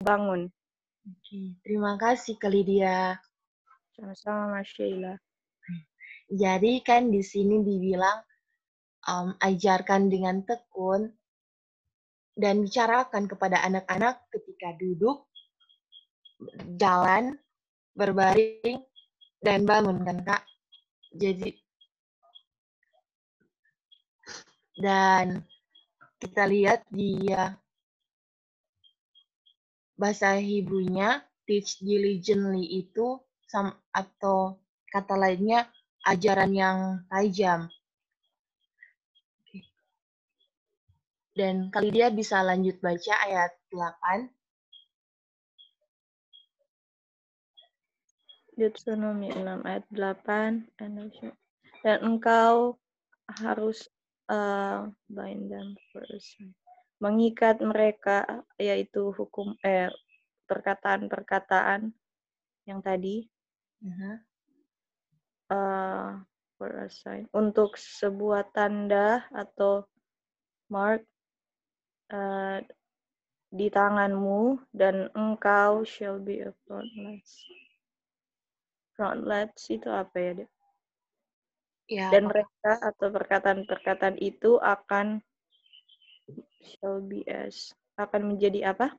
bangun. Oke, terima kasih Kak Lydia. Sama-sama Mas Sheila. Jadi kan di sini dibilang ajarkan dengan tekun dan bicarakan kepada anak-anak ketika duduk, jalan, berbaring, dan bangun kan Kak. Jadi dan kita lihat dia bahasa Hebrew-nya teach diligently itu atau kata lainnya ajaran yang tajam. Dan kali dia bisa lanjut baca ayat 8. Deuteronomi 6 ayat 8. Dan engkau harus bind them first. Mengikat mereka, yaitu perkataan-perkataan yang tadi for a sign, untuk sebuah tanda atau mark di tanganmu, dan engkau shall be a frontlets. Frontlets itu apa ya, Dek? Ya, Dan mereka atau perkataan-perkataan itu akan shall be as, akan menjadi apa?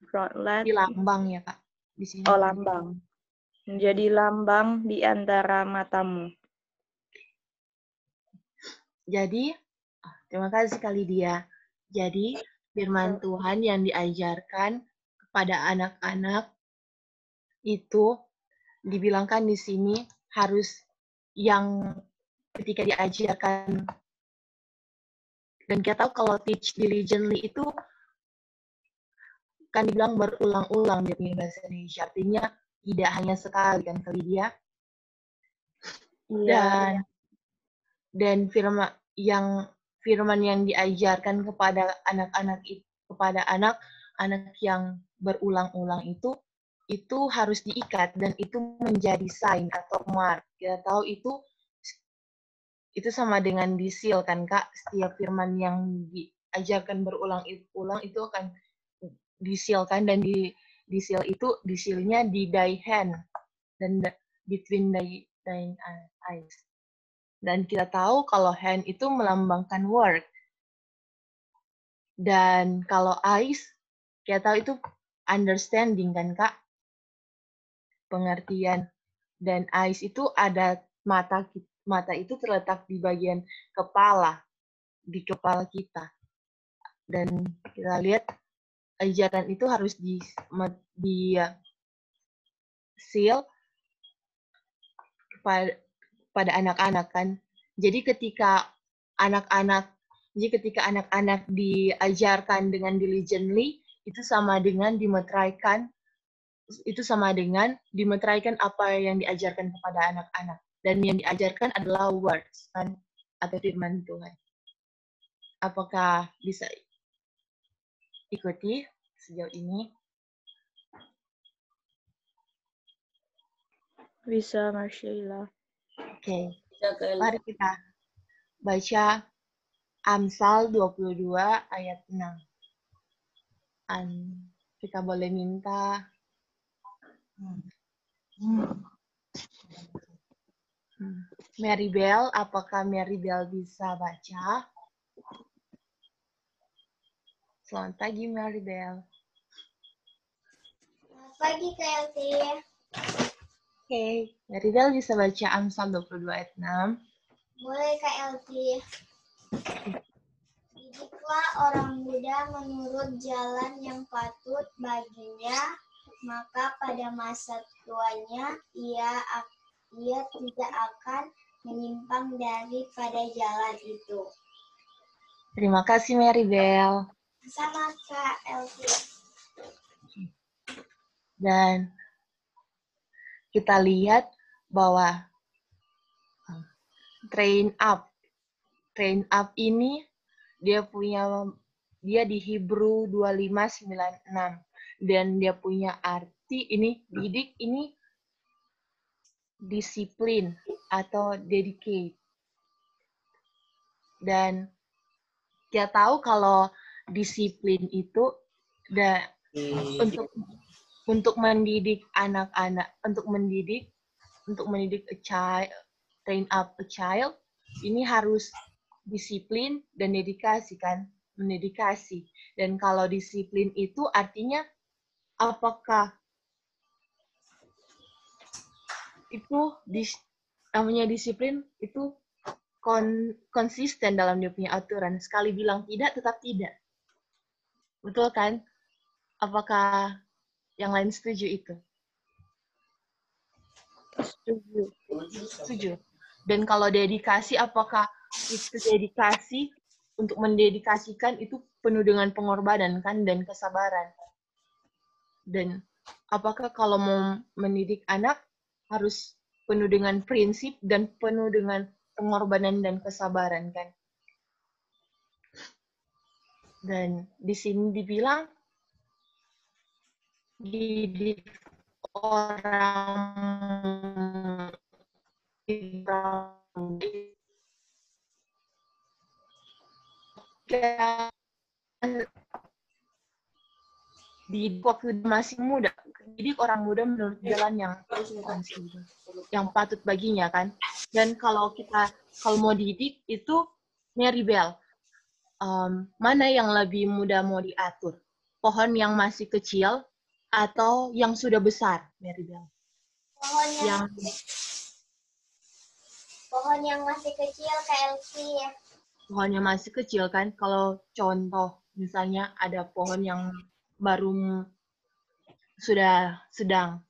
Frontlet. di lambang ya Kak. Di sini. Oh, lambang. Menjadi lambang di antara matamu. Jadi, terima kasih Kak Lydia. Jadi, firman Tuhan yang diajarkan kepada anak-anak itu dibilangkan di sini harus yang ketika diajarkan, dan kita tahu kalau teach diligently itu kan dibilang berulang-ulang dia punya bahasa Indonesia, artinya tidak hanya sekali kan Kak Lydia. Iya. Dan firman yang diajarkan kepada anak-anak yang berulang-ulang itu harus diikat dan itu menjadi sign atau mark. Kita tahu itu sama dengan di-seal kan Kak. Setiap firman yang diajarkan berulang-ulang itu akan di-seal kan, dan di-seal itu di-seal-nya di thy hand dan between thy eyes. Dan kita tahu kalau hand itu melambangkan work. Dan kalau eyes, kita tahu itu understanding kan Kak? Pengertian. Dan eyes itu ada mata itu terletak di bagian kepala, di kepala kita. Dan kita lihat ajaran itu harus di seal pada anak-anak kan. Jadi ketika anak-anak diajarkan dengan diligently, itu sama dengan dimeteraikan apa yang diajarkan kepada anak-anak. Dan yang diajarkan adalah words kan, atau firman Tuhan. Apakah bisa ikuti sejauh ini? Bisa, Marshalla. Oke. Mari kita baca Amsal 22 ayat 6. Kita boleh minta Mary Bell, apakah Mary Bell bisa baca? Selamat pagi, Mary Bell. Selamat pagi, Kak Elti. Oke, Mary Bell bisa baca Amsal 22 ayat 6. Boleh, Kak Elti. Didiklah orang muda menurut jalan yang patut baginya, maka pada masa tuanya ia tidak akan menyimpang daripada jalan itu. Terima kasih, Mary Bell. Sama, Kak Elti. Dan kita lihat bahwa train up ini dia di Hebrew 2596, dan dia punya arti ini didik, ini disiplin atau dedicate. Dan kita tahu kalau disiplin itu untuk mendidik anak-anak, untuk mendidik a child, train up a child, ini harus disiplin dan dedikasi kan, mendedikasi. Dan kalau disiplin itu artinya apakah itu namanya disiplin itu konsisten dalam dia punya aturan. Sekali bilang tidak, tetap tidak. Betul kan? Apakah yang lain setuju itu? Setuju. Dan kalau dedikasi, apakah itu dedikasi untuk mendedikasikan itu penuh dengan pengorbanan kan dan kesabaran? Dan apakah kalau mau mendidik anak harus penuh dengan prinsip dan penuh dengan pengorbanan dan kesabaran kan? Dan di sini dibilang didik orang di waktu masih muda, didik orang muda menurut jalan yang patut baginya kan. Dan kalau mau didik itu Mary Bell, mana yang lebih mudah mau diatur? Pohon yang masih kecil atau yang sudah besar, Mary Bell? Pohon yang masih kecil, Kak Elsie ya. Pohonnya masih kecil kan? Kalau contoh misalnya ada pohon yang baru sudah sedang.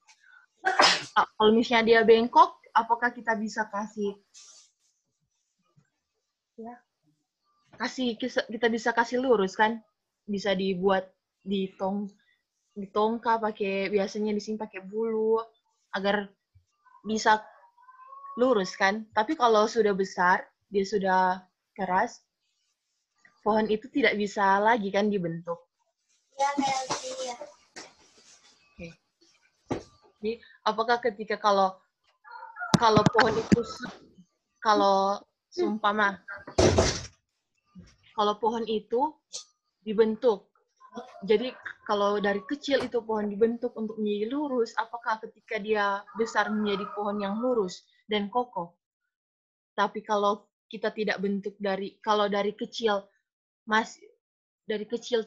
Kalau misalnya dia bengkok, apakah kita bisa kita bisa kasih lurus kan? Bisa dibuat ditongka biasanya di sini pakai bulu agar bisa lurus kan? Tapi kalau sudah besar, dia sudah keras, pohon itu tidak bisa lagi kan dibentuk. Ya, kayak ya. Oke. Jadi, apakah ketika kalau pohon itu kalau pohon itu dibentuk, jadi kalau dari kecil itu pohon dibentuk untuk menjadi lurus, apakah ketika dia besar menjadi pohon yang lurus dan kokoh? Tapi kalau kita tidak bentuk kalau dari kecil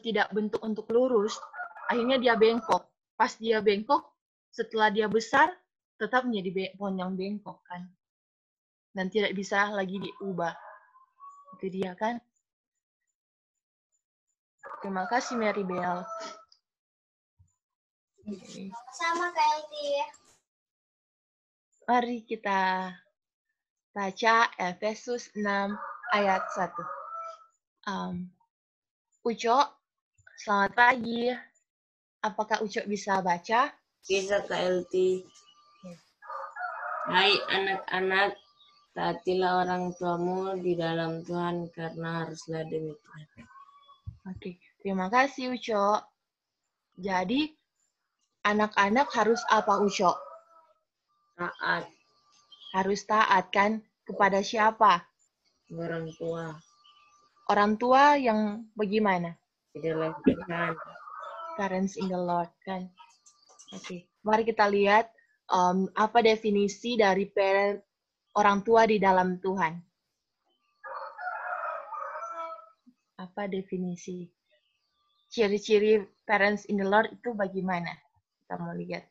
tidak bentuk untuk lurus, akhirnya dia bengkok. Pas dia bengkok, setelah dia besar, tetap menjadi pohon yang bengkok kan. Dan tidak bisa lagi diubah. Itu dia kan. Terima kasih Mary Bell. Sama Kak Elsie ya. Mari kita baca Efesus 6 ayat 1. Uco, selamat pagi. Apakah Uco bisa baca? Bisa Kak Elti. Hai anak-anak, taatilah orang tuamu di dalam Tuhan karena haruslah demikian. Oke, terima kasih Uco. Jadi anak-anak harus apa Uco? Taat. Harus taat kan? Kepada siapa? Orang tua. Orang tua yang bagaimana? Di dalam Tuhan. Parents in the Lord kan? Oke, mari kita lihat apa definisi dari orang tua di dalam Tuhan. Apa definisi? Ciri-ciri parents in the Lord itu bagaimana? Kita mau lihat.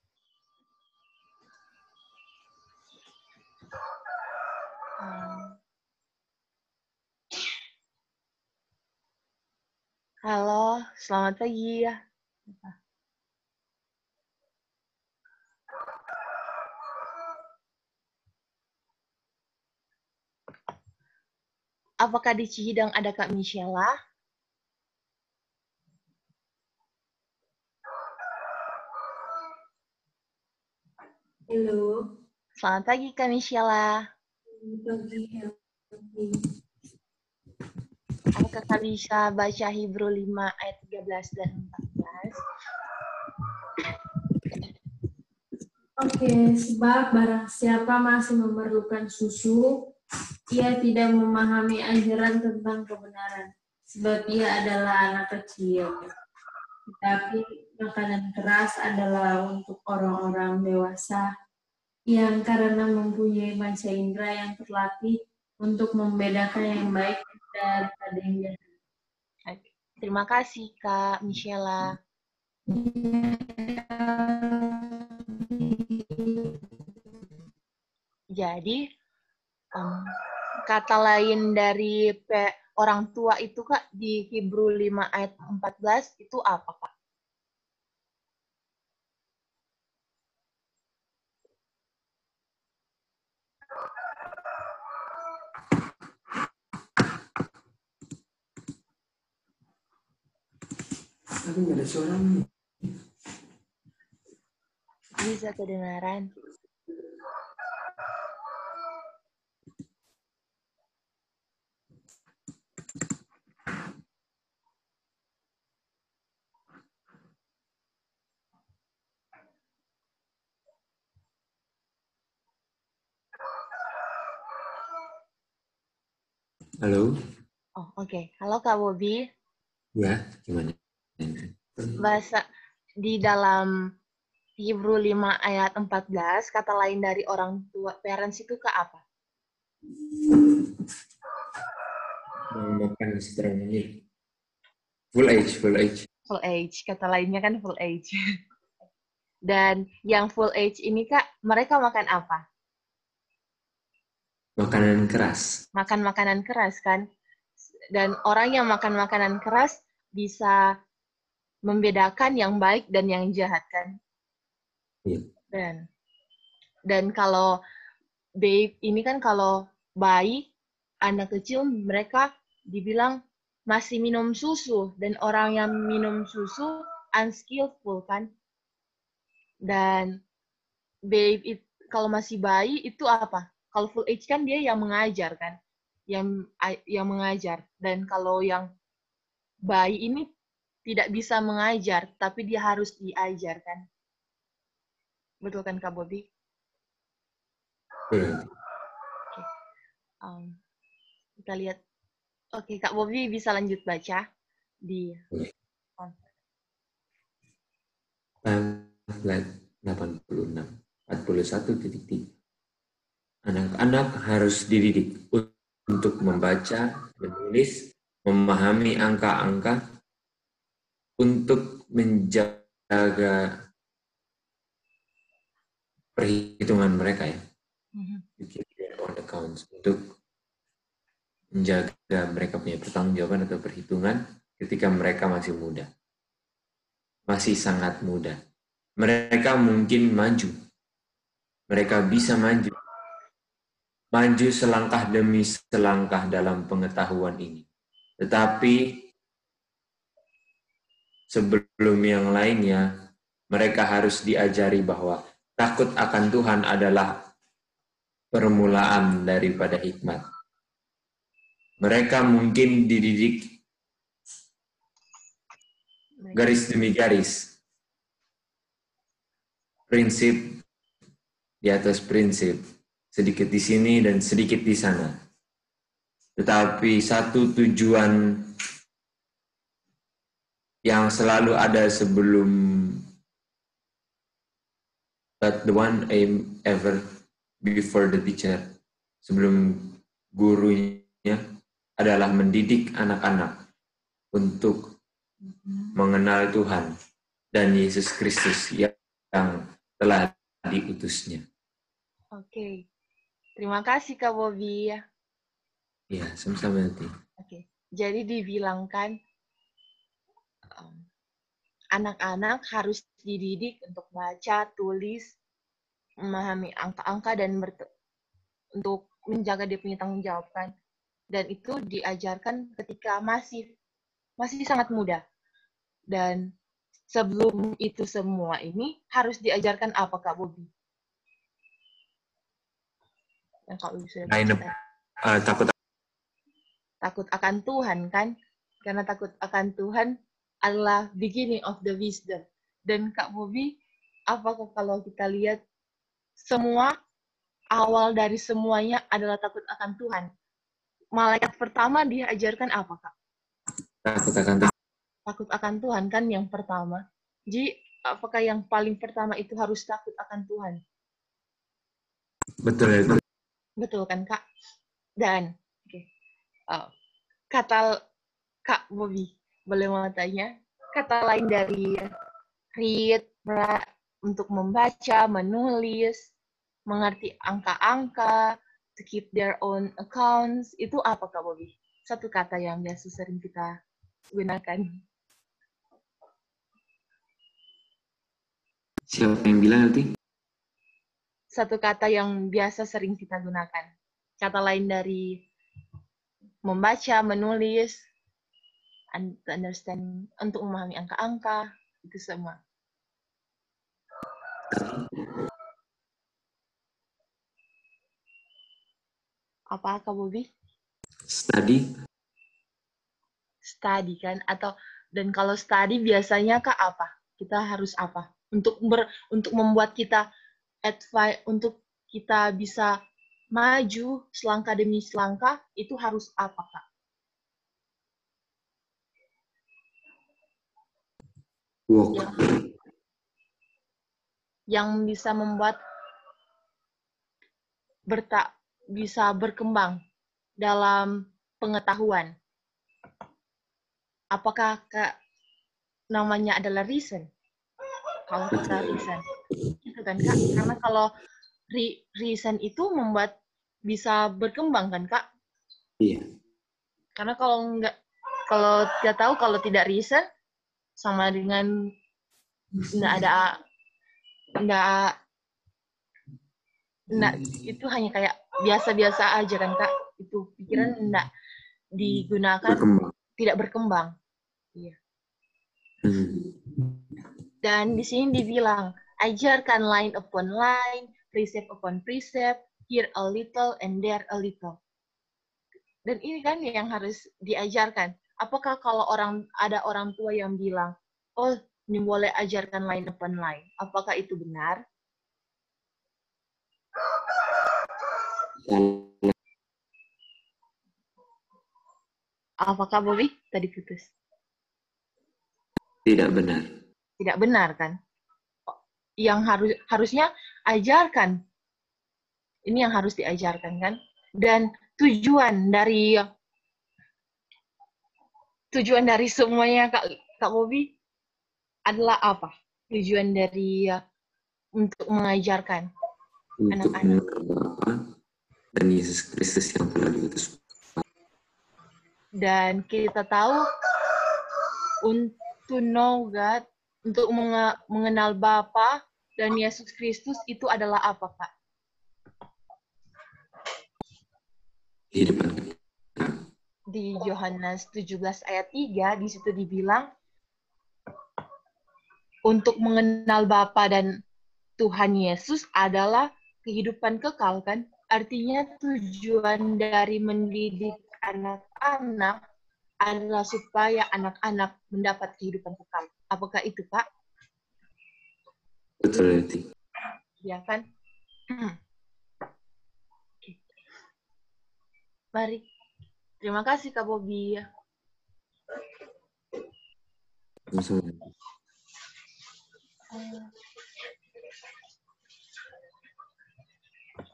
Halo, selamat pagi ya. Apakah di Cihidang ada Kak Michela? Halo. Selamat pagi Kak Michela. Pagi. Apakah Kak bisa baca Hebrew 5 ayat 13 dan 14? Oke, sebab barang siapa masih memerlukan susu, ia tidak memahami ajaran tentang kebenaran. sebab ia adalah anak kecil. Tetapi makanan keras adalah untuk orang-orang dewasa yang karena mempunyai panca indera yang terlatih untuk membedakan yang baik daripada yang jahat. Oke. Terima kasih, Kak Michela. Jadi, kata lain dari orang tua itu, Kak, di Hebrew 5 ayat 14 itu apa, Kak? Tapi nggak ada suaranya. Bisa kedengaran. Halo? Oh, oke. Halo, Kak Bobi. Ya, gimana? Bahasa di dalam Hebrew 5 ayat 14, kata lain dari orang tua, parents itu ke apa? Makan setengah ini. Full age, full age. Full age. Kata lainnya kan full age. Dan yang full age ini, Kak, mereka makan apa? Makanan keras. Makan makanan keras, kan? Dan orang yang makan makanan keras bisa membedakan yang baik dan yang jahat, kan? Iya. Dan kalau babe ini kan kalau bayi, anak kecil, mereka dibilang masih minum susu, dan orang yang minum susu unskillful, kan? Dan babe kalau masih bayi itu apa? Kalau full age kan dia yang mengajar, kan? Yang mengajar. Dan kalau yang bayi ini tidak bisa mengajar, tapi dia harus diajar, kan? Betul kan, Kak Bobi? Kita lihat. Oke, Kak Bobi bisa lanjut baca di Pamflet 86, 41.3. Anak-anak harus dididik untuk membaca, menulis, memahami angka-angka, untuk menjaga perhitungan mereka, ya. On accounts, untuk menjaga mereka punya pertanggungjawaban atau perhitungan ketika mereka masih muda. Masih sangat muda. Mereka mungkin maju. Mereka bisa maju. Maju selangkah demi selangkah dalam pengetahuan ini. Tetapi sebelum yang lainnya, mereka harus diajari bahwa takut akan Tuhan adalah permulaan daripada hikmat. Mereka mungkin dididik garis demi garis, prinsip di atas prinsip, sedikit di sini dan sedikit di sana. Tetapi satu tujuan yang selalu ada sebelum, but the one aim ever before the teacher, sebelum gurunya, adalah mendidik anak-anak untuk mengenal Tuhan dan Yesus Kristus yang telah diutusnya. Oke. Terima kasih, Kak Bobi. Ya, sama-sama nanti. Oke. Jadi dibilangkan anak-anak harus dididik untuk baca, tulis, memahami angka-angka, dan untuk menjaga dia punya tanggung jawab, kan? Dan itu diajarkan ketika masih sangat muda. Dan sebelum itu semua ini harus diajarkan apa, Kak Bobi? Yang Kak Bobi sudah Takut akan Tuhan, kan? Karena takut akan Tuhan adalah beginning of the wisdom. Dan Kak Bobi, apakah kalau kita lihat semua awal dari semuanya adalah takut akan Tuhan? Malaikat pertama diajarkan apa, Kak? Takut akan Tuhan. Takut akan Tuhan kan yang pertama. Jadi apakah yang paling pertama itu harus takut akan Tuhan? Betul ya, Kak. Betul kan, Kak? Dan kata Kak Bobby, boleh mau tanya? Kata lain dari read, untuk membaca, menulis, mengerti angka-angka, to keep their own accounts, itu apa, Kak Bobby? Satu kata yang biasa sering kita gunakan. Siapa yang bilang nanti? Satu kata yang biasa sering kita gunakan. Kata lain dari membaca, menulis, understand, untuk memahami angka-angka, itu semua. Apa, Kak Bobby? Study. Study kan? Dan kalau study biasanya Kak apa? Kita harus apa? Untuk membuat kita untuk kita bisa maju selangkah demi selangkah, itu harus apa, Kak? Walk. Yang bisa membuat bisa berkembang dalam pengetahuan. Apakah Kak namanya adalah reason? Kalau kita reason, itu kan Kak? Karena kalau reason itu membuat bisa berkembang kan Kak? Iya. Karena kalau tidak tahu, kalau tidak reason, sama dengan itu hanya kayak biasa-biasa aja kan Kak? Itu pikiran enggak digunakan, tidak berkembang. Iya. Dan di sini dibilang, ajarkan line upon line, precept upon precept, here a little and there a little. Dan ini kan yang harus diajarkan. Apakah kalau ada orang tua yang bilang, oh, ini boleh ajarkan line upon line. Apakah itu benar? Apakah Bobby? Tadi putus. Tidak benar. Tidak benar kan? Yang harusnya ajarkan. Ini yang harus diajarkan kan? Dan tujuan dari semuanya Kak Bobby adalah apa? Tujuan dari untuk mengajarkan anak-anak. Dan Yesus Kristus yang telah diutus. Dan kita tahu to know God, untuk mengenal Bapa dan Yesus Kristus itu adalah apa, Kak? Di Yohanes 17 ayat 3, di situ dibilang, untuk mengenal Bapa dan Tuhan Yesus adalah kehidupan kekal, kan? Artinya tujuan dari mendidik anak-anak adalah supaya anak-anak mendapat kehidupan kekal. Apakah itu, Kak? Betul, Eti. Ya kan? Mari. Terima kasih, Kak Bobby.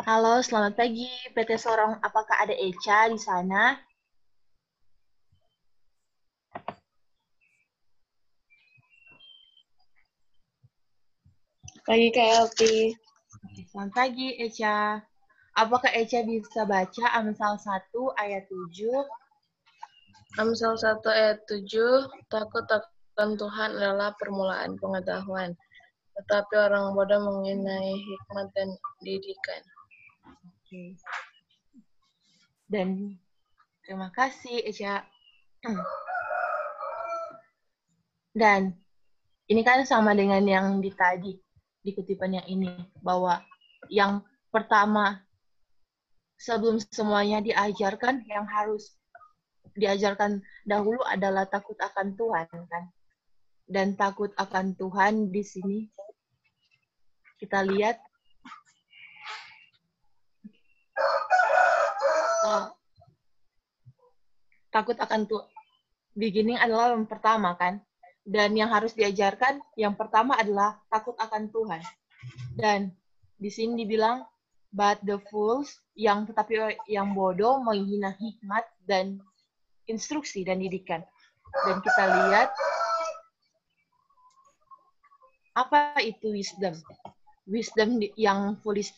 Halo, selamat pagi, PT Sorong. Apakah ada Echa di sana? Pagi, Kak Elti. Selamat pagi, Echa. Apakah Echa bisa baca Amsal 1 ayat 7? Amsal 1 ayat 7, takut akan Tuhan adalah permulaan pengetahuan, tetapi orang bodoh mengenai hikmat dan didikan. Oke. Dan terima kasih, Echa. Dan ini kan sama dengan yang tadi, di kutipan yang ini, bahwa yang pertama, sebelum semuanya diajarkan, yang harus diajarkan dahulu adalah takut akan Tuhan, kan? Dan takut akan Tuhan di sini kita lihat takut akan Tuhan. beginning adalah yang pertama kan. Dan yang harus diajarkan yang pertama adalah takut akan Tuhan. Dan di sini dibilang but the fools tetapi yang bodoh menghina hikmat dan instruksi dan didikan. Dan kita lihat apa itu wisdom. Wisdom yang foolish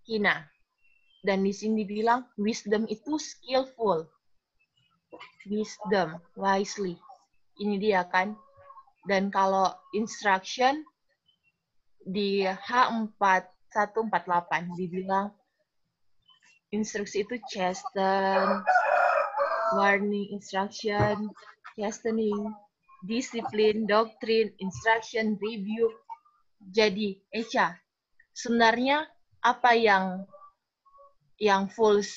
hina. Dan di sini dibilang wisdom itu skillful. Wisdom, wisely. Ini dia kan. Dan kalau instruction di H4148 dibilang instruksi itu chasten, warning, instruction, chastening, disiplin, doktrin, instruction, review. Jadi, Echa, sebenarnya apa yang fools,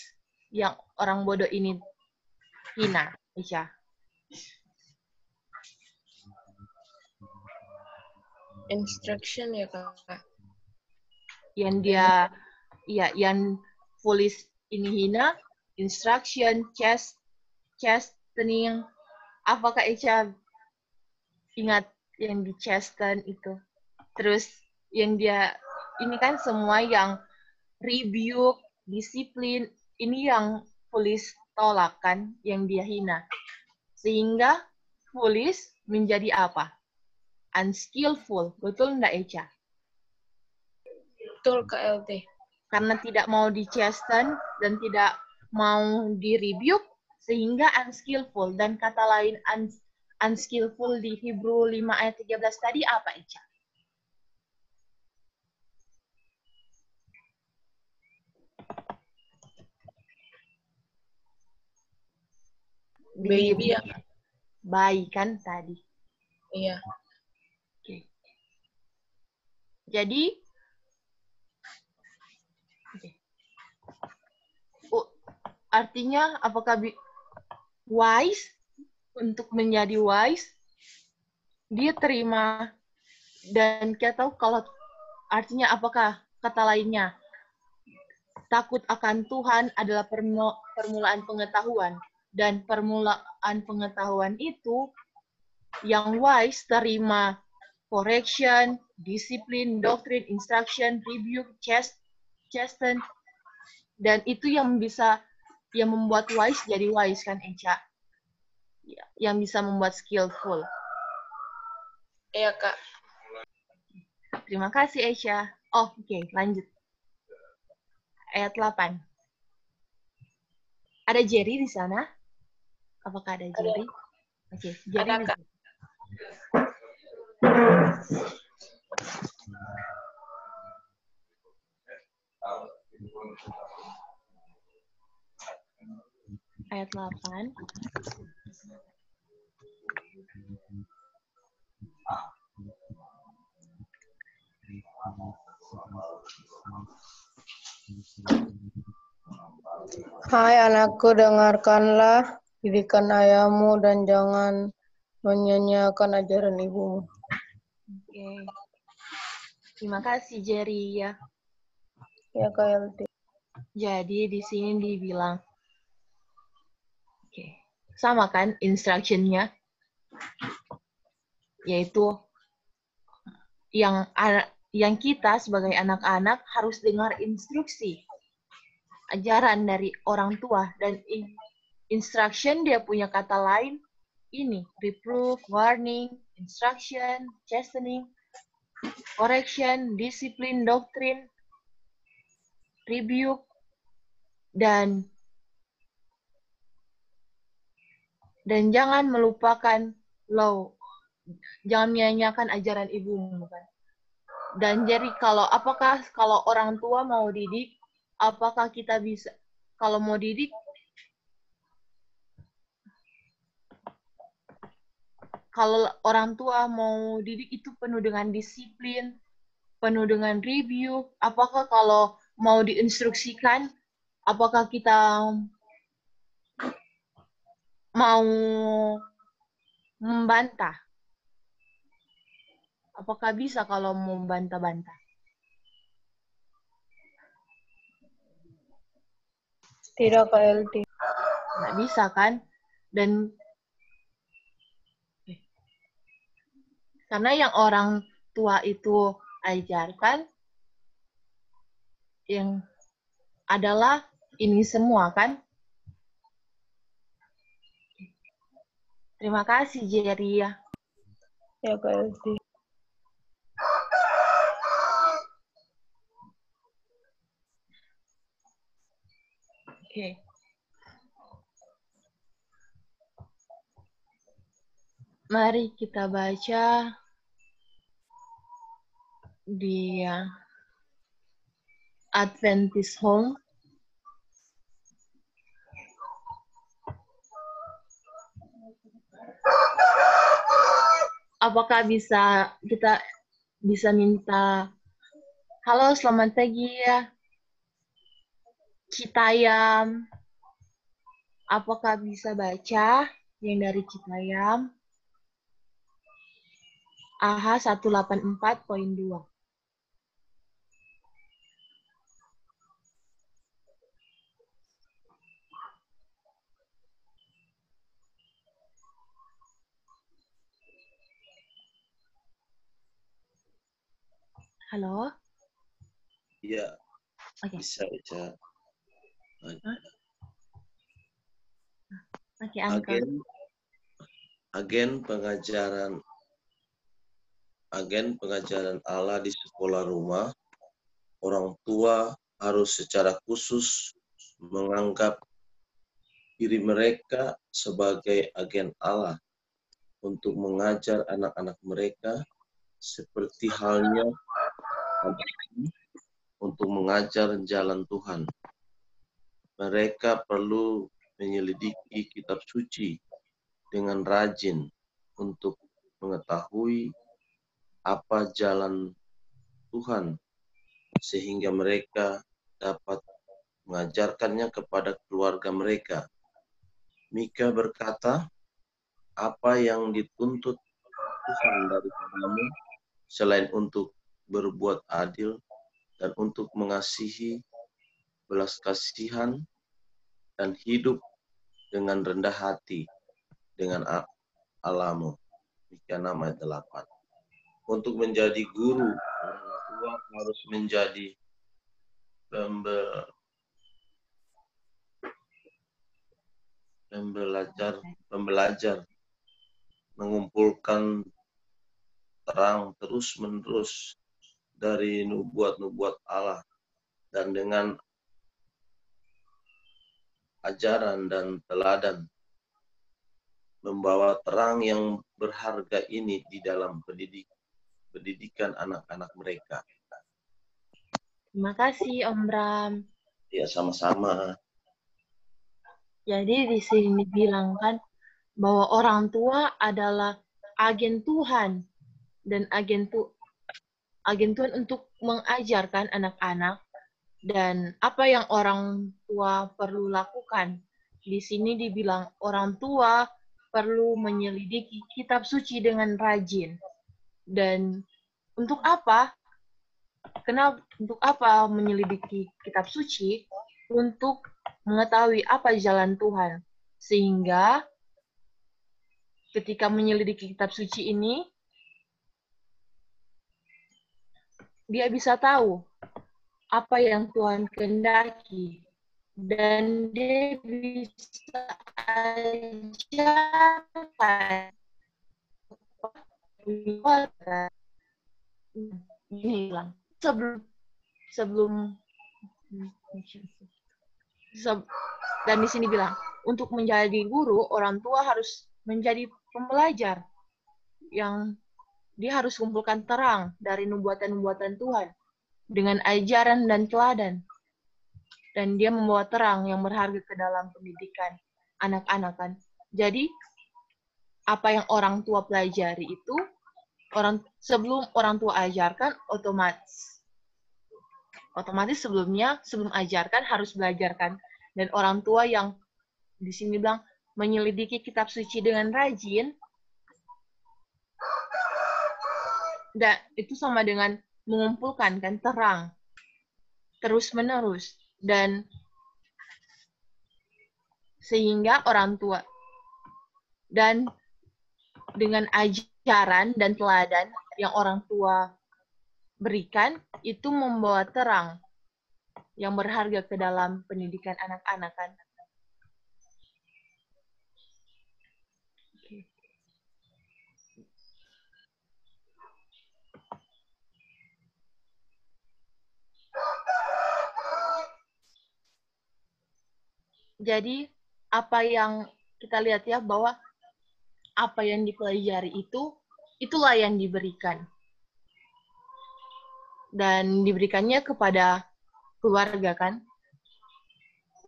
yang orang bodoh ini hina, Echa? Instruction ya, Kak. Yang yang foolish ini hina, instruction, chastening. Apakah Echa ingat yang di chasten itu? Terus yang dia, ini kan semua yang rebuke, disiplin, ini yang foolish tolak kan, yang dia hina. Sehingga foolish menjadi apa? Unskillful. Betul enggak, Echa? Betul, Kak LT. Karena tidak mau di-chasten dan tidak mau di-rebuke, sehingga unskillful. Dan kata lain unskillful di Hebrew 5 ayat 13 tadi apa, Echa? Baby ya. Bayi kan tadi. Iya. Oke. Jadi, artinya apakah wise, untuk menjadi wise, dia terima, dan kita tahu kalau artinya apakah kata lainnya, takut akan Tuhan adalah permulaan pengetahuan. Dan permulaan pengetahuan itu, yang wise terima correction, disiplin, doktrin, instruction, rebuke, chasten, dan itu yang membuat wise jadi wise kan, Echa? Yang bisa membuat skillful. Iya, Kak. Terima kasih, Echa. Oh, oke, lanjut. Ayat 8. Ada Jerry di sana? Apakah ada Jerry? Oke, Jerry. Ada, Kak. Ayat 8. Hai anakku, dengarkanlah didikan ayahmu dan jangan menyanyiakan ajaran ibumu. Oke. Terima kasih, Jerry, ya. Ya, Kak LT. Jadi di sini dibilang, oke, sama kan instruction-nya, yaitu yang kita sebagai anak-anak harus dengar instruksi, ajaran dari orang tua, dan instruction dia punya kata lain ini, reproof, warning, instruction, chastening, correction, disiplin, doktrin, rebuke, dan jangan melupakan law, jangan menyanyiakan ajaran ibumu kan. Dan jadi apakah orang tua mau didik, apakah kita bisa, kalau mau didik, kalau orang tua mau didik itu penuh dengan disiplin, penuh dengan review, apakah kalau mau diinstruksikan, apakah kita mau membantah? Apakah bisa kalau mau membantah-bantah? Tidak, Kak LT. Nggak bisa kan? Dan Karena yang orang tua itu ajarkan yang adalah ini semua kan. Terima kasih Jerry ya. Ya Kak Elti. Oke. Mari kita baca di Adventist Home. Apakah kita bisa minta halo selamat pagi ya Citayam. Apakah bisa baca yang dari Citayam? AH 184.2. Halo? Iya, Oke. bisa. Oke, Uncle. Agen pengajaran Allah di sekolah rumah, orang tua harus secara khusus menganggap diri mereka sebagai agen Allah untuk mengajar anak-anak mereka seperti halnya untuk mengajar jalan Tuhan. Mereka perlu menyelidiki kitab suci dengan rajin untuk mengetahui apa jalan Tuhan, sehingga mereka dapat mengajarkannya kepada keluarga mereka. Mika berkata, apa yang dituntut Tuhan daripadamu selain untuk berbuat adil dan untuk mengasihi, belas kasihan, dan hidup dengan rendah hati dengan Allahmu. Mika 6 ayat 8. Untuk menjadi guru, orang tua harus menjadi pembelajar, mengumpulkan terang terus-menerus dari nubuat-nubuat Allah, dan dengan ajaran dan teladan membawa terang yang berharga ini di dalam pendidikan anak-anak mereka. Terima kasih Om Bram. Ya, sama-sama. Jadi di sini dibilang kan bahwa orang tua adalah agen Tuhan dan agen Tuhan untuk mengajarkan anak-anak, dan apa yang orang tua perlu lakukan. Di sini dibilang orang tua perlu menyelidiki kitab suci dengan rajin. Dan untuk apa? Untuk apa menyelidiki kitab suci? Untuk mengetahui apa jalan Tuhan. Sehingga ketika menyelidiki kitab suci ini, dia bisa tahu apa yang Tuhan kehendaki. Dan dia bisa ajarkan ini bilang dan di sini bilang untuk menjadi guru, orang tua harus menjadi pembelajar yang dia harus kumpulkan terang dari nubuatan-nubuatan Tuhan dengan ajaran dan teladan, dan dia membawa terang yang berharga ke dalam pendidikan anak-anak kan. Jadi apa yang orang tua pelajari itu sebelum orang tua ajarkan otomatis sebelum ajarkan harus belajarkan. Dan orang tua yang di sini bilang menyelidiki kitab suci dengan rajin, dan itu sama dengan mengumpulkan kan terang terus menerus, dan sehingga orang tua dan dengan ajaran ajaran dan teladan yang orang tua berikan itu membawa terang yang berharga ke dalam pendidikan anak-anak kan. Oke. Jadi apa yang kita lihat ya, bahwa apa yang dipelajari itulah yang diberikan. Dan diberikannya kepada keluarga kan.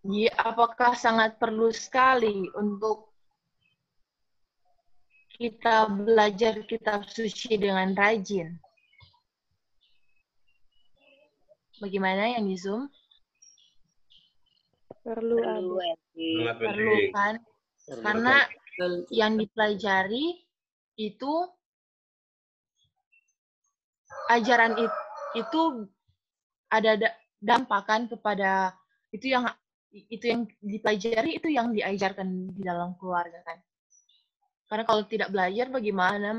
Jadi apakah sangat perlu sekali untuk kita belajar kitab suci dengan rajin? Bagaimana yang di Zoom? Perlu ada. Perlu kan? Karena yang dipelajari itu ajaran itu ada dampak kan kepada itu yang dipelajari, itu yang diajarkan di dalam keluarga kan. Karena kalau tidak belajar bagaimana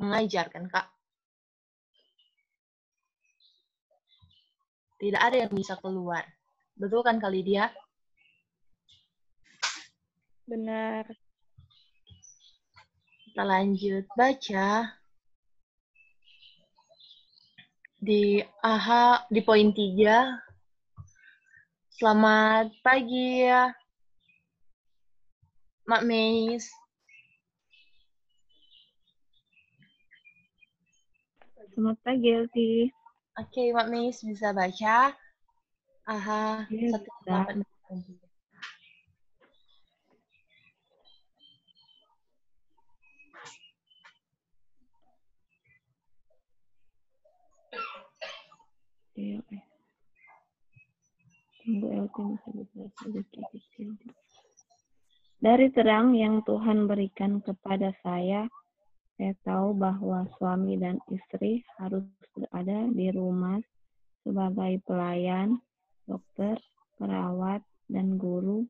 mengajarkan Kak? Tidak ada yang bisa keluar. Betul kan kali dia? Benar. Kita lanjut baca. Di poin 3. Selamat pagi ya, Mak Meis. Selamat pagi, Elti. Oke, Mak Meis bisa baca. Ya, 18. Oke. Tunggu Elti masih bisa sedikit kecil. Dari terang yang Tuhan berikan kepada saya tahu bahwa suami dan istri harus berada di rumah sebagai pelayan, dokter, perawat, dan guru,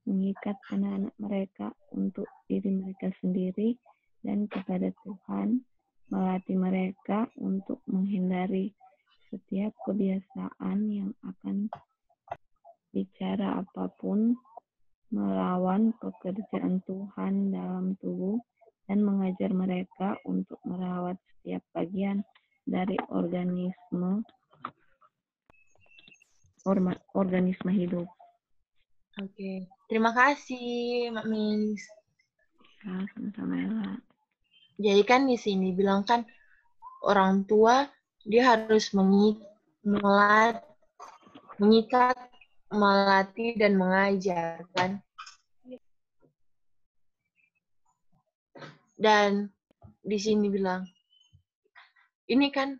mengikat anak-anak mereka untuk diri mereka sendiri dan kepada Tuhan, melatih mereka untuk menghindari setiap kebiasaan yang akan bicara apapun, melawan pekerjaan Tuhan dalam tubuh, dan mengajar mereka untuk merawat setiap bagian dari organisme hidup. Oke, terima kasih Mak Meis. Ya, sama-sama Ella. Jadi kan di sini bilang kan orang tua dia harus mengikat, melatih, dan mengajar kan. Dan di sini bilang, ini kan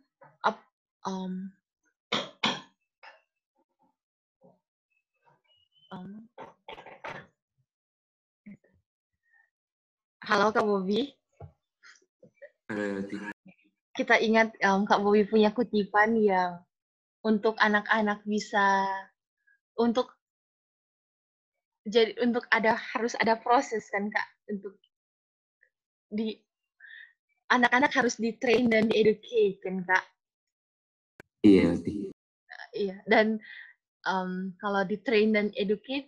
halo Kak Bobi. Kita ingat Kak Bobi punya kutipan yang untuk anak-anak bisa harus ada proses kan Kak, untuk anak-anak harus di-train dan di-educate kan Kak. Iya. Iya, dan kalau di-train dan educate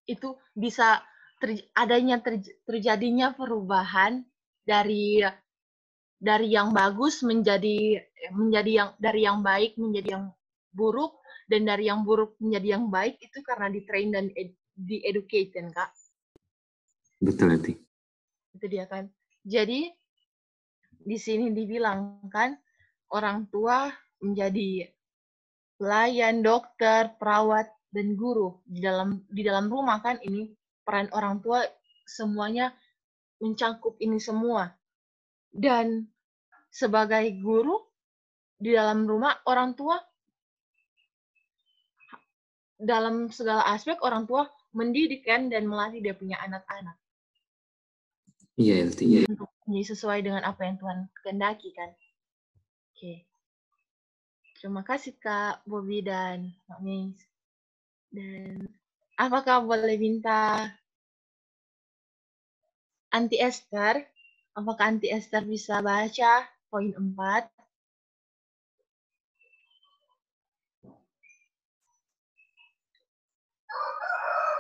itu bisa terjadinya perubahan dari yang bagus menjadi dari yang baik menjadi yang buruk, dan dari yang buruk menjadi yang baik itu karena di-train dan di-educate kan Kak. Betul nanti. Itu dia kan. Jadi di sini dibilang kan orang tua menjadi pelayan, dokter, perawat, dan guru di dalam rumah kan. Ini peran orang tua semuanya mencakup ini semua. Dan sebagai guru di dalam rumah, orang tua dalam segala aspek orang tua mendidik kan dan melatih dia punya anak-anak. Iya, Elti. Untuk sesuai dengan apa yang Tuhan kehendaki kan. Oke. Terima kasih Kak Bobi dan Mak Meis. Dan apakah boleh minta Anti Esther, apakah Anti Esther bisa baca poin 4?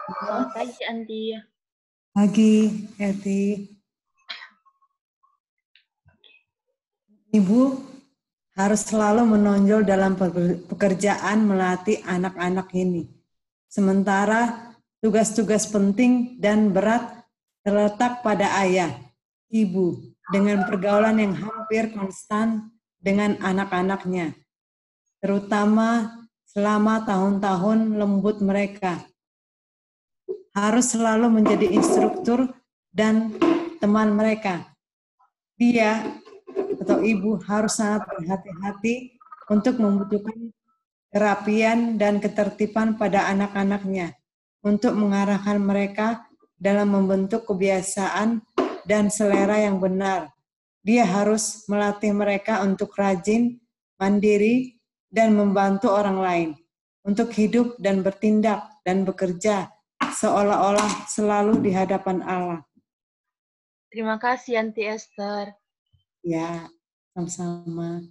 Selamat pagi, Anti. Pagi, Eti. Ibu harus selalu menonjol dalam pekerjaan melatih anak-anak ini. Sementara tugas-tugas penting dan berat terletak pada ayah, ibu, dengan pergaulan yang hampir konstan dengan anak-anaknya, terutama selama tahun-tahun lembut mereka. Harus selalu menjadi instruktur dan teman mereka. Dia atau ibu harus sangat berhati-hati untuk membutuhkan kerapian dan ketertiban pada anak-anaknya untuk mengarahkan mereka dalam membentuk kebiasaan dan selera yang benar. Dia harus melatih mereka untuk rajin, mandiri, dan membantu orang lain untuk hidup dan bertindak dan bekerja seolah-olah selalu di hadapan Allah. Terima kasih, Anti Esther. Ya, sama-sama.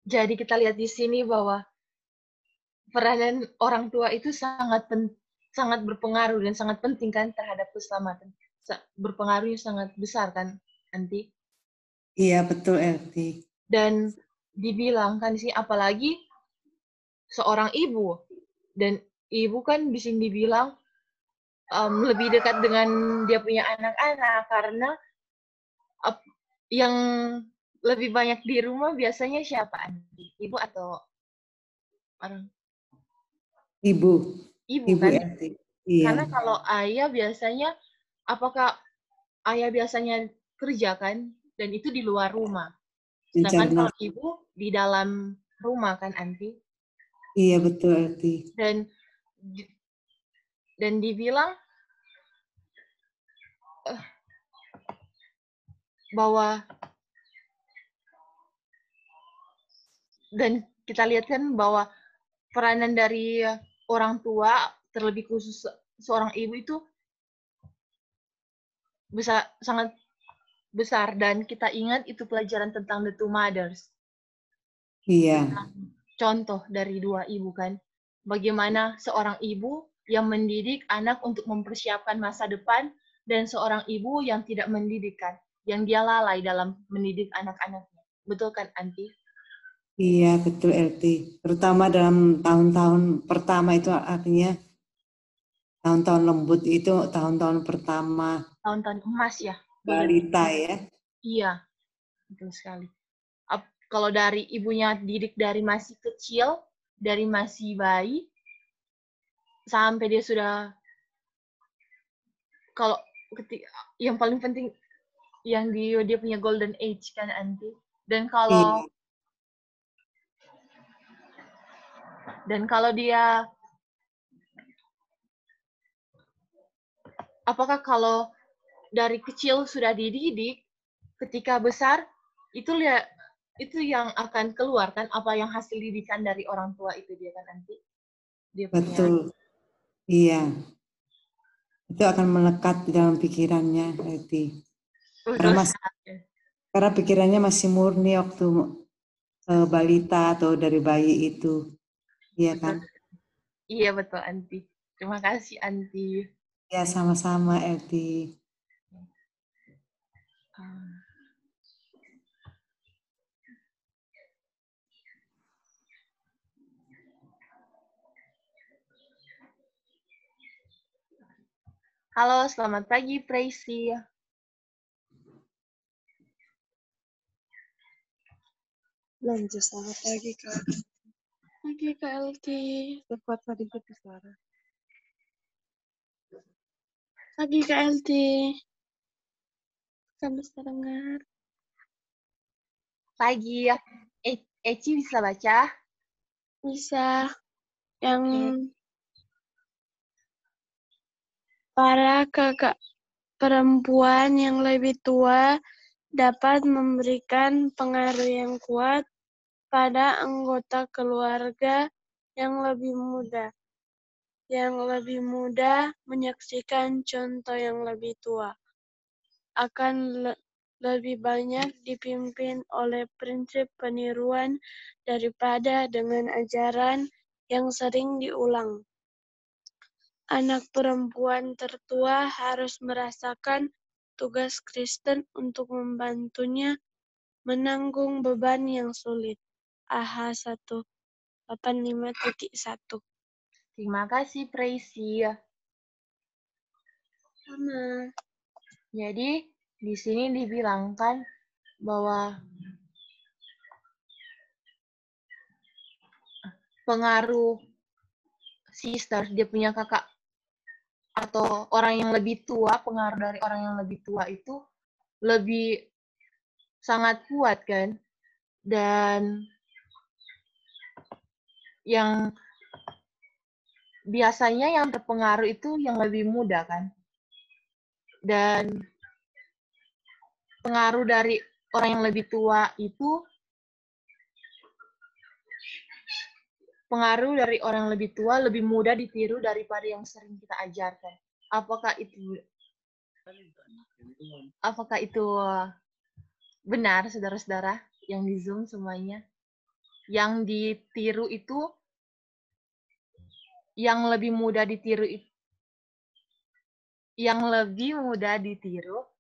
Jadi kita lihat di sini bahwa peranan orang tua itu sangat berpengaruh dan sangat penting kan terhadap keselamatan. Berpengaruhnya sangat besar kan, Anti? Iya, betul, Elti. Dan dibilang kan sih, apalagi seorang ibu. Dan ibu kan di sini dibilang lebih dekat dengan dia punya anak-anak karena yang lebih banyak di rumah biasanya siapa, Anti? Ibu atau orang? Ibu Kan? Elti. Iya. Karena kalau ayah biasanya, apakah ayah biasanya kerja kan? Dan itu di luar rumah. Sedangkan kalau ibu di dalam rumah kan, Anti? Iya, betul, Elti. Dan dibilang bahwa dan kita lihat kan bahwa peranan dari orang tua, terlebih khusus seorang ibu itu sangat besar, dan kita ingat itu pelajaran tentang the two mothers. Iya. Contoh dari dua ibu kan, bagaimana seorang ibu yang mendidik anak untuk mempersiapkan masa depan dan seorang ibu yang tidak mendidikkan, yang dia lalai dalam mendidik anak-anaknya. Betul kan, Anti? Iya, betul, Elti. Terutama dalam tahun-tahun pertama itu artinya tahun-tahun lembut itu tahun-tahun pertama. Tahun-tahun emas ya. Balita ya. Iya, betul sekali. Kalau dari ibunya didik dari masih kecil, dari masih bayi, sampai dia sudah, kalau yang paling penting, yang dia punya golden age kan, Anti. Dan kalau dia, apakah kalau dari kecil sudah dididik, ketika besar itu yang akan keluar kan, apa yang hasil didikan dari orang tua itu dia kan, Anti. Betul. Iya. Itu akan melekat di dalam pikirannya, Elti. Karena pikirannya masih murni waktu balita atau dari bayi itu. Iya kan? Iya, betul, Anti. Terima kasih, Anti. Ya, sama-sama, Elti. Halo, selamat pagi, Tracy. Lanjut, selamat pagi, Kak. Pagi, Kak Elti. Cepat sedikit suara. Pagi, Kak Elti. Kamu bisa dengar? Pagi. Eci bisa baca? Bisa. Yang para kakak perempuan yang lebih tua dapat memberikan pengaruh yang kuat pada anggota keluarga yang lebih muda. Yang lebih muda menyaksikan contoh yang lebih tua. akan lebih banyak dipimpin oleh prinsip peniruan daripada dengan ajaran yang sering diulang. Anak perempuan tertua harus merasakan tugas Kristen untuk membantunya menanggung beban yang sulit. AH 185.1. Terima kasih, Preisi. Sama. Jadi, di sini dibilangkan bahwa pengaruh sister, dia punya kakak atau orang yang lebih tua, pengaruh dari orang yang lebih tua itu lebih sangat kuat kan. Dan yang biasanya yang terpengaruh itu yang lebih muda kan. Dan pengaruh dari orang yang lebih tua itu lebih mudah ditiru daripada yang sering kita ajarkan. Apakah itu benar, saudara-saudara yang di Zoom semuanya? Yang ditiru itu, yang lebih mudah ditiru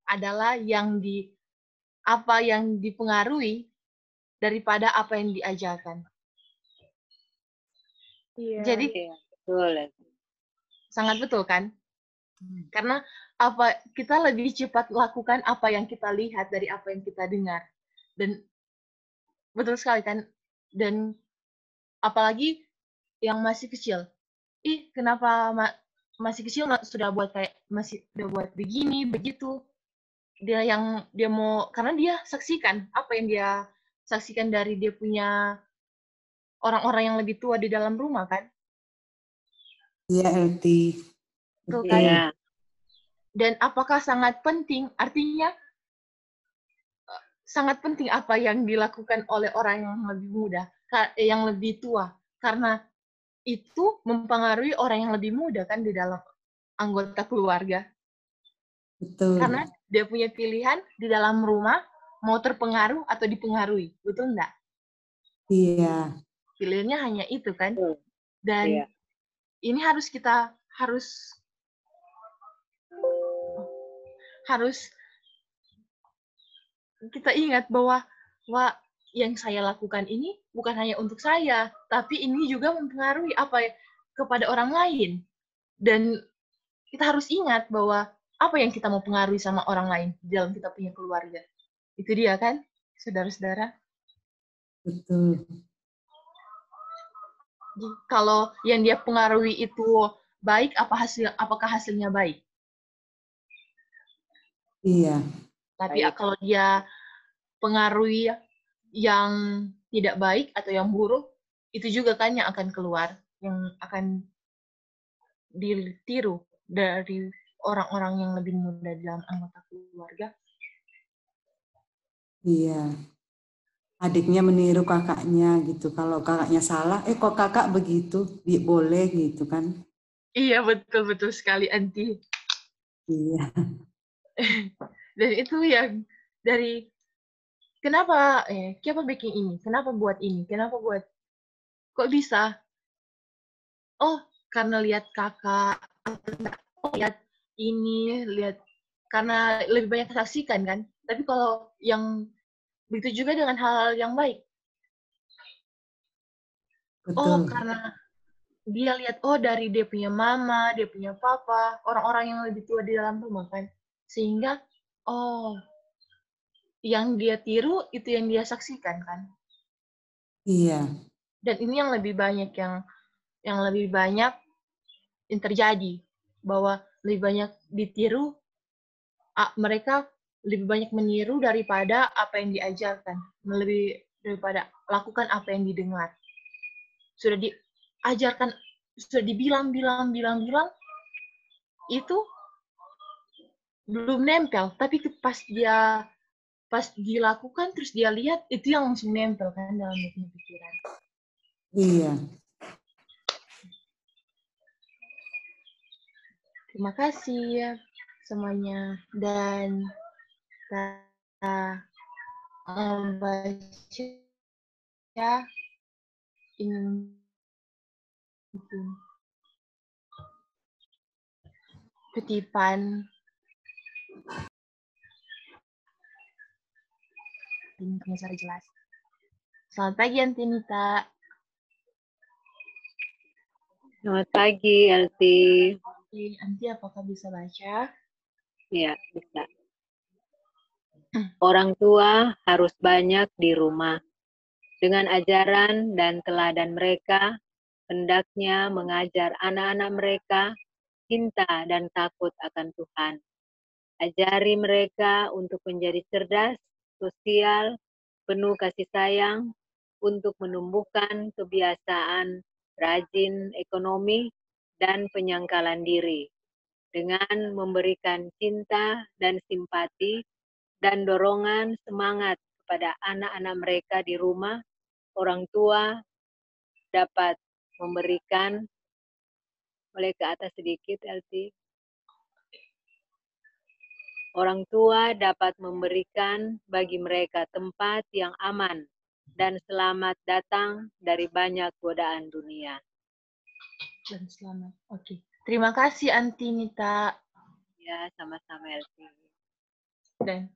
adalah yang dipengaruhi daripada apa yang diajarkan. Iya. Jadi Betul. sangat betul kan? Karena kita lebih cepat lakukan apa yang kita lihat dari apa yang kita dengar. Dan betul sekali kan? Dan apalagi yang masih kecil. Kenapa masih kecil sudah buat begini, begitu. Dia mau, karena dia saksikan apa yang dia saksikan dari dia punya orang-orang yang lebih tua di dalam rumah kan? Iya, LT. Betul kan? Iya. Dan apakah sangat penting? Artinya sangat penting apa yang dilakukan oleh orang yang lebih muda, yang lebih tua, karena itu mempengaruhi orang yang lebih muda kan di dalam anggota keluarga. Betul. Karena dia punya pilihan di dalam rumah mau terpengaruh atau dipengaruhi, betul enggak? Iya. Pilihannya hanya itu kan. Dan Iya. ini harus kita ingat bahwa yang saya lakukan ini bukan hanya untuk saya, tapi ini juga mempengaruhi kepada orang lain. Dan kita harus ingat bahwa apa yang kita mau pengaruhi sama orang lain di dalam kita punya keluarga. Itu dia kan, saudara-saudara. Betul. Kalau yang dia pengaruhi itu baik, apakah hasilnya baik? Iya. Tapi kalau dia pengaruhi yang tidak baik atau yang buruk, itu juga kan yang akan keluar, yang akan ditiru dari orang-orang yang lebih muda dalam anggota keluarga. Iya. Adiknya meniru kakaknya gitu. Kalau kakaknya salah, kok kakak begitu? Boleh gitu kan? Iya, betul-betul sekali, Anti. Iya. Dan itu yang dari kenapa bikin ini? Kenapa buat ini? Kenapa buat kok bisa? Oh, karena lihat kakak, lihat ini, karena lebih banyak saksikan kan. Tapi kalau yang begitu juga dengan hal-hal yang baik. Betul. Oh, karena dia lihat, dari dia punya mama, dia punya papa, orang-orang yang lebih tua di dalam rumah kan. Sehingga, yang dia tiru, itu yang dia saksikan kan. Iya. Dan ini yang lebih banyak yang terjadi. Bahwa lebih banyak ditiru, mereka lebih banyak meniru daripada apa yang diajarkan. Lebih daripada lakukan apa yang didengar. Sudah diajarkan, sudah dibilang, itu belum nempel. Tapi pas dilakukan, terus dia lihat, itu yang langsung nempel kan dalam pikiran. Iya. Terima kasih semuanya. Dan kita membaca ini kutipan ini punya cara jelas. Selamat pagi Antinita. Selamat pagi, Elti. Oke, Anti apakah bisa baca? Ya, bisa. Orang tua harus banyak di rumah. Dengan ajaran dan teladan mereka, hendaknya mengajar anak-anak mereka cinta dan takut akan Tuhan. Ajari mereka untuk menjadi cerdas, sosial, penuh kasih sayang, untuk menumbuhkan kebiasaan rajin ekonomi dan penyangkalan diri, dengan memberikan cinta dan simpati dan dorongan semangat kepada anak-anak mereka di rumah. Orang tua dapat memberikan, boleh ke atas sedikit, Elti. Orang tua dapat memberikan bagi mereka tempat yang aman dan selamat datang dari banyak godaan dunia. Dan selamat. Oke. Terima kasih Antinita. Ya, sama-sama Elti. Dan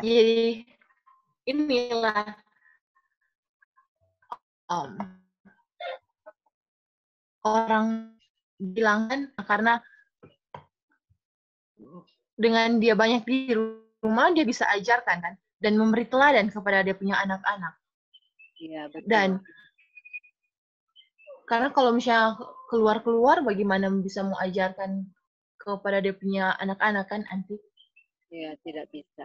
jadi inilah orang bilang kan karena dengan dia banyak di rumah dia bisa ajarkan kan dan memberi teladan kepada dia punya anak-anak. Iya, betul. Dan karena kalau misalnya keluar-keluar bagaimana bisa mengajarkan kepada dia punya anak-anak kan Anti? Iya, tidak bisa.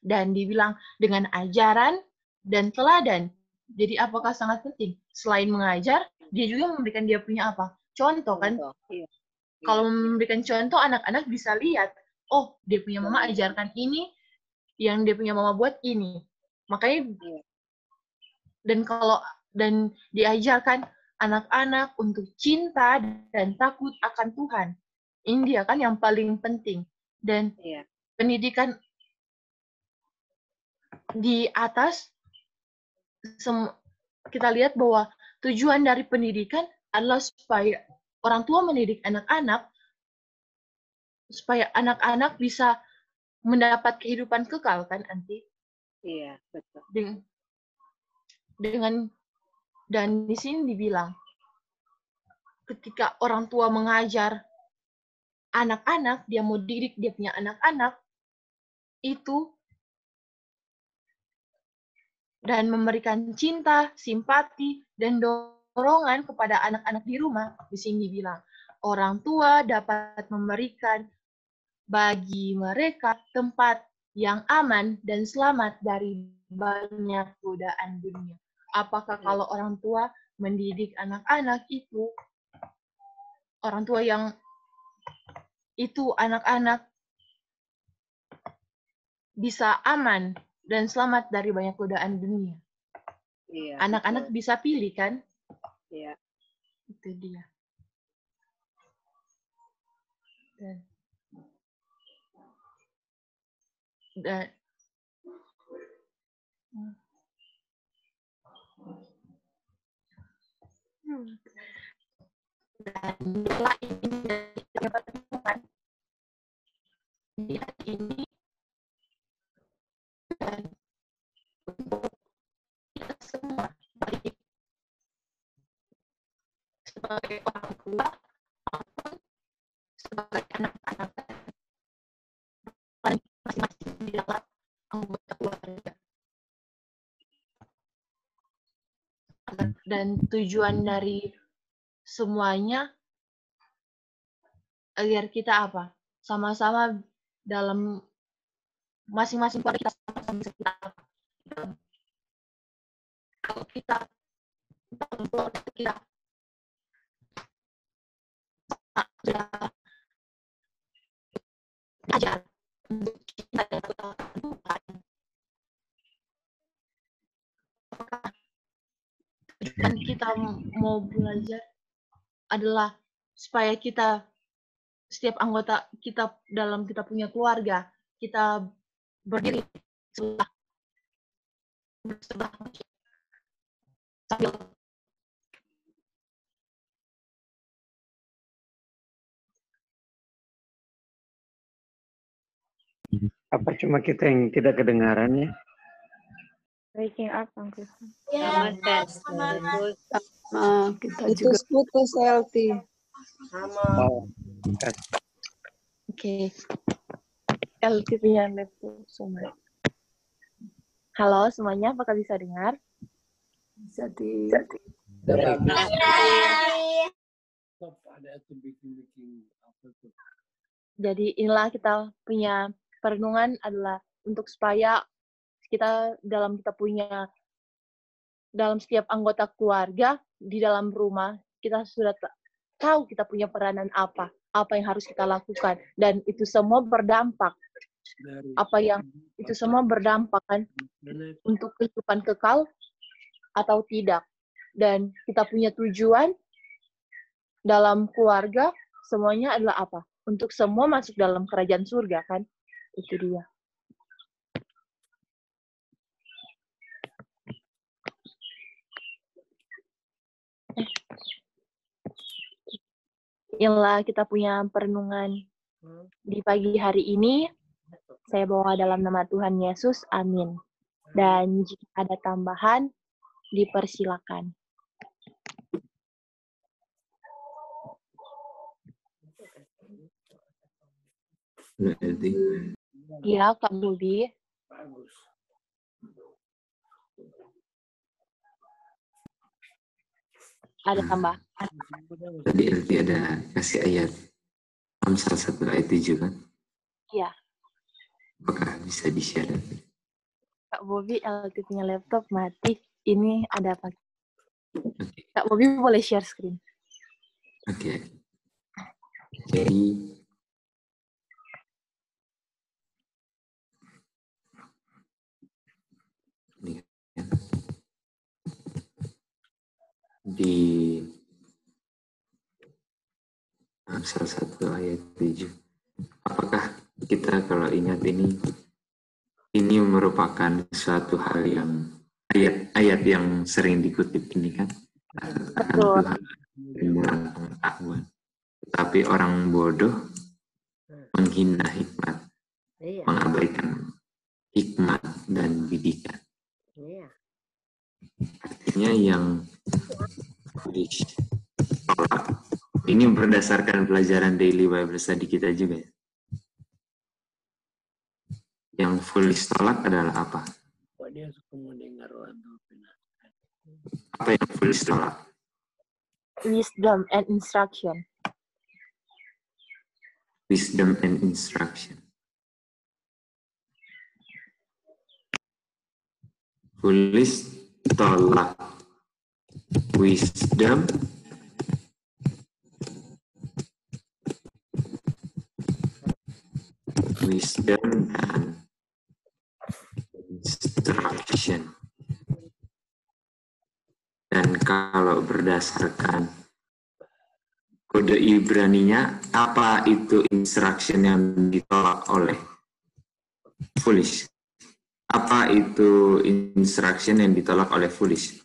Dan dibilang dengan ajaran dan teladan. Jadi apakah sangat penting? Selain mengajar, dia juga memberikan dia punya apa? Contoh kan? Iya. Kalau memberikan contoh, anak-anak bisa lihat, oh dia punya mama ajarkan ini, yang dia punya mama buat ini. Makanya dan diajarkan anak-anak untuk cinta dan takut akan Tuhan. Ini dia kan yang paling penting. Dan pendidikan di atas kita lihat bahwa tujuan dari pendidikan adalah supaya orang tua mendidik anak-anak supaya anak-anak bisa mendapat kehidupan kekal kan Anti? Iya, betul. Dan di sini dibilang ketika orang tua mengajar anak-anak, dia mau didik dia punya anak-anak itu dan memberikan cinta, simpati, dan dorongan kepada anak-anak di rumah. Di sini dibilang, orang tua dapat memberikan bagi mereka tempat yang aman dan selamat dari banyak godaan dunia. Apakah kalau orang tua mendidik anak-anak itu, orang tua yang itu anak-anak bisa aman dan selamat dari banyak godaan dunia. Iya, anak-anak bisa pilih kan? Iya. Itu dia. Dan doa ini dapat Tuhan dia ini dan untuk kita semua baik sebagai orang tua maupun sebagai anak-anak masing-masing di dalam anggota keluarga. Dan tujuan dari semuanya agar kita apa? Sama-sama dalam masing-masing keluarga kita sama-sama bisa kita apa? Kalau kita dalam keluarga kita sudah ajar untuk kita dan Tuhan, tujuan kita mau belajar adalah supaya kita setiap anggota kita dalam kita punya keluarga, kita berdiri bersebelah sambil Apa cuma kita yang tidak kedengaran ya? Breaking up, Uncle. Ya, sama sama. Kita juga putus LT. Sama. Oke. LT punya laptop semua. Halo semuanya, apakah bisa dengar? Bisa di. Jadi inilah kita punya perenungan adalah untuk supaya kita dalam setiap anggota keluarga di dalam rumah kita sudah tahu kita punya peranan apa yang harus kita lakukan, dan itu semua berdampak kan untuk kehidupan kekal atau tidak, dan kita punya tujuan dalam keluarga semuanya adalah apa? Untuk semua masuk dalam kerajaan surga kan? Itu dia. Inilah kita punya perenungan di pagi hari ini. Saya bawa dalam nama Tuhan Yesus, amin. Dan jika ada tambahan, dipersilakan. Ya, Kak Budi. Ada tambahan. Tadi LT ada kasih ayat Amsal 1 ayat 7 kan? Iya. Apakah bisa di-share? Kak Bobi, LT punya laptop mati. Ini ada apa? Kak Bobi boleh share screen. Oke. Jadi di Amsal 1 ayat 7. Apakah kita kalau ingat ini merupakan suatu hal yang ayat yang sering dikutip ini kan? Akan Tuhan murah pengetahuan. Tetapi orang bodoh menghina hikmat, mengabaikan hikmat dan bidikan. Artinya yang ditolak, ini berdasarkan pelajaran daily Bible study kita juga ya. Yang foolish tolak adalah apa? Apa yang foolish tolak? Wisdom and instruction. Wisdom and instruction. Foolish tolak wisdom dan instruction. Dan kalau berdasarkan kode Ibraninya, apa itu instruction yang ditolak oleh foolish? Apa itu instruction yang ditolak oleh foolish?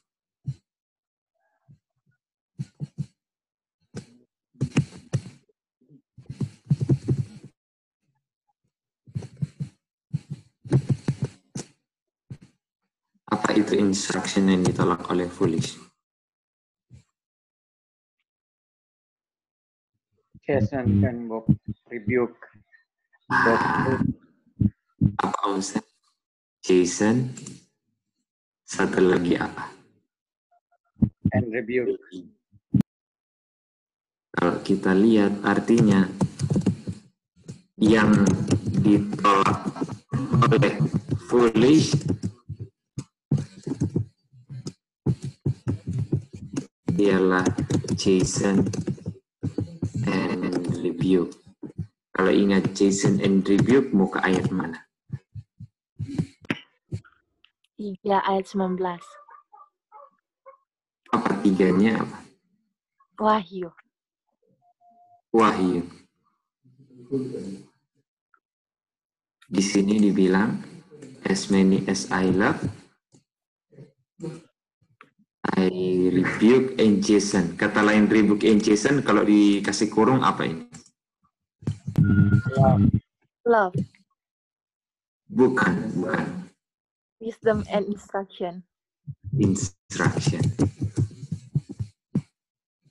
Apa itu instruction yang ditolak oleh foolish? Chasten dan rebuke. Apa Ustaz? Chasten. Satu lagi apa? And rebuke. Kalau kita lihat artinya yang ditolak oleh foolish ialah chasten and rebuke. Kalau ingat chasten and rebuke, muka ayat mana? 3 ayat 19. Apa tiganya apa? Wahyu. Wahyu. Di sini dibilang, as many as I love, I rebuke and chasten. Kata lain rebuke and chasten, kalau dikasih kurung apa ini? Love. Bukan. Wisdom and instruction. Instruction.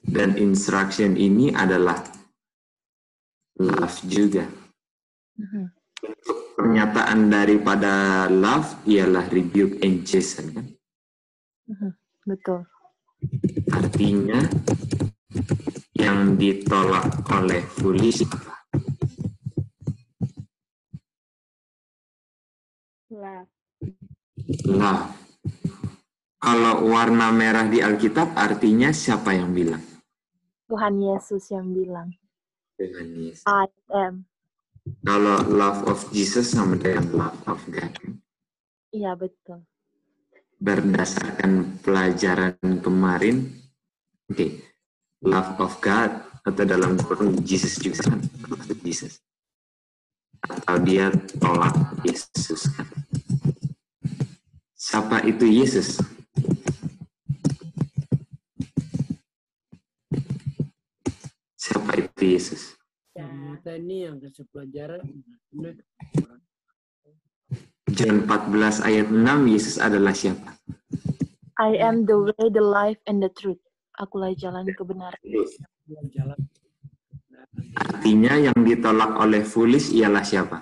Dan instruction ini adalah love juga. Pernyataan daripada love ialah rebuke and chasten, kan? Betul. Artinya yang ditolak oleh foolish apa? Love. Kalau warna merah di Alkitab artinya siapa yang bilang? Tuhan Yesus yang bilang. Tuhan Yesus. I am. Kalau love of Jesus sama dengan love of God. Iya, betul. Berdasarkan pelajaran kemarin, love of God atau dalam kurung Jesus juga kan, Jesus. Atau dia tolak Yesus kan. Siapa itu Yesus? Siapa itu Yesus? Kita ini yang kasih pelajaran. John 14 ayat 6, Yesus adalah siapa? I am the way, the life, and the truth. Akulah jalan kebenaran. Artinya yang ditolak oleh foolish ialah siapa?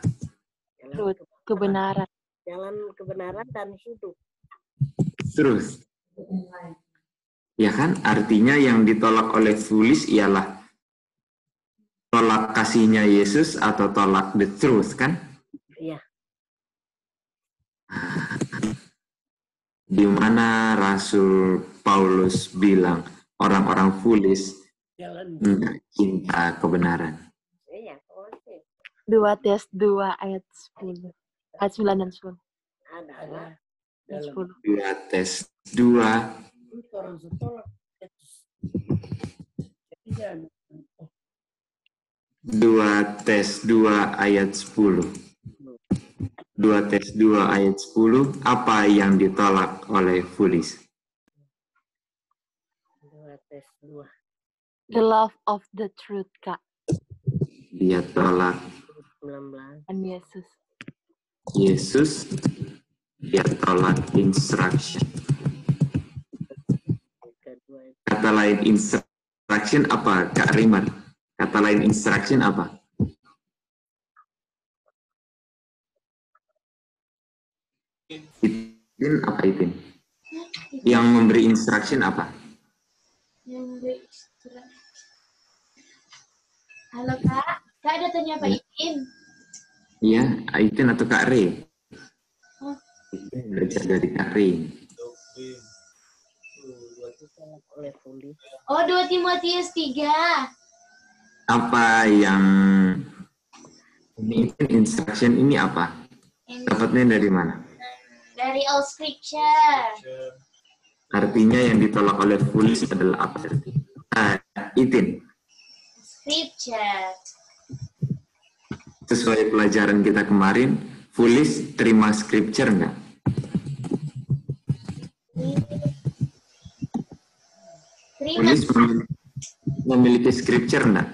Truth, kebenaran. Jalan kebenaran dan hidup. Truth. Ya kan? Artinya yang ditolak oleh foolish ialah tolak kasihnya Yesus atau tolak the truth, kan? Iya. Di mana Rasul Paulus bilang orang-orang foolish enggak cinta kebenaran. Iya, 2 Tes 2 ayat 10. Ayat 9 dan 10. Adalah 2 Tes 2 2 Tes 2 ayat 10. 2 Tes 2 ayat 10, apa yang ditolak oleh foolish? 2 Tes 2. The love of the truth, Kak. Dia tolak 19. Dan Yesus. Yesus, dia tolak instruction. Kata lain instruction apa, Kak Rimar? Kata lain instruction apa? Itin apa Itin? Yang memberi instruction apa? Halo Kak, Kak ada tanya Pak Itin. Iya, Itin atau Kak Re? Oh. Itin belajar dari Kak Re. Oh, 2 Timotius 3. Apa yang ini instruction ini apa? Dapatnya dari mana? Dari All Scripture. Artinya yang ditolak oleh foolish adalah apa? Itin. Scripture. Sesuai pelajaran kita kemarin, foolish terima scripture enggak? Terima. Foolish memiliki scripture enggak?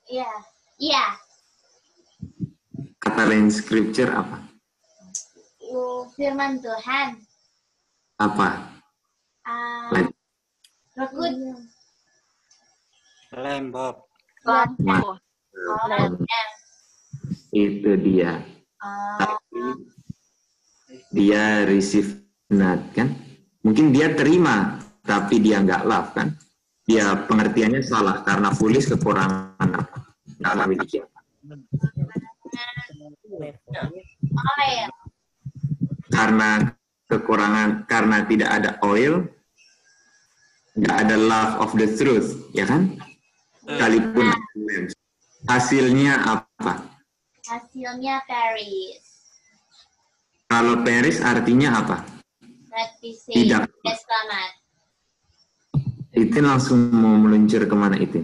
Iya. Iya. Kata lain scripture apa? Firman Tuhan. Apa? Roh Kudus. Lembab. Itu dia. Dia receive not, kan? Mungkin dia terima, tapi dia nggak love, kan? Dia pengertiannya salah karena foolish kekurangan apa? Nggak memiliki apa? Oil. Karena kekurangan, karena tidak ada oil, nggak ada love of the truth, ya kan? Sekalipun hasilnya apa? Hasilnya Paris. Kalau Paris artinya apa? Tidak. Selamat. Itu langsung mau meluncur kemana itu?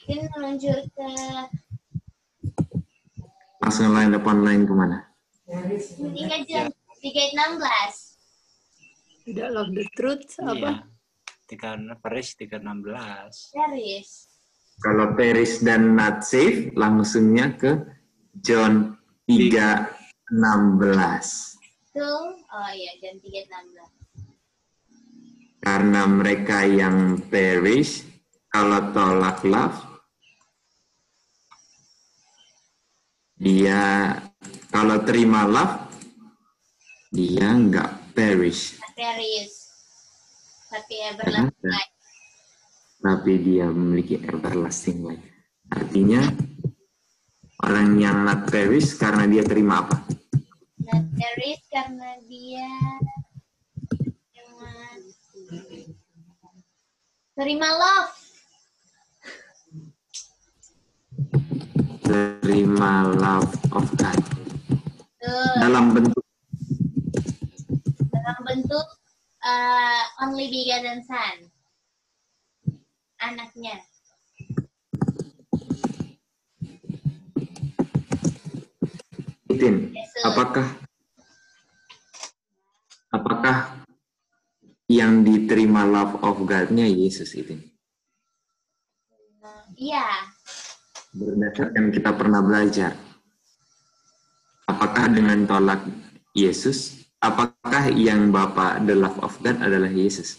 Ini meluncur ke Langsung line upon line kemana? tiga jam 3:16. Tidak love the truth apa? Paris 3:16. Paris. Kalau Paris dan not safe, langsungnya ke John 3:16. Tuh, oh iya, jam 3:16. Karena mereka yang perish, kalau tolak love, dia kalau terima love, dia nggak perish. Paris. Tapi everlasting life. Tapi dia memiliki everlasting life. Artinya, orang yang not perish karena dia terima apa? Not Paris karena dia terima love. Terima love of God. Tuh. Dalam bentuk Only begotten son. Anaknya. Itin, apakah yang diterima love of God-nya Yesus itu? Iya. Berdasarkan kita pernah belajar, apakah dengan tolak Yesus, apakah yang Bapa the love of God adalah Yesus?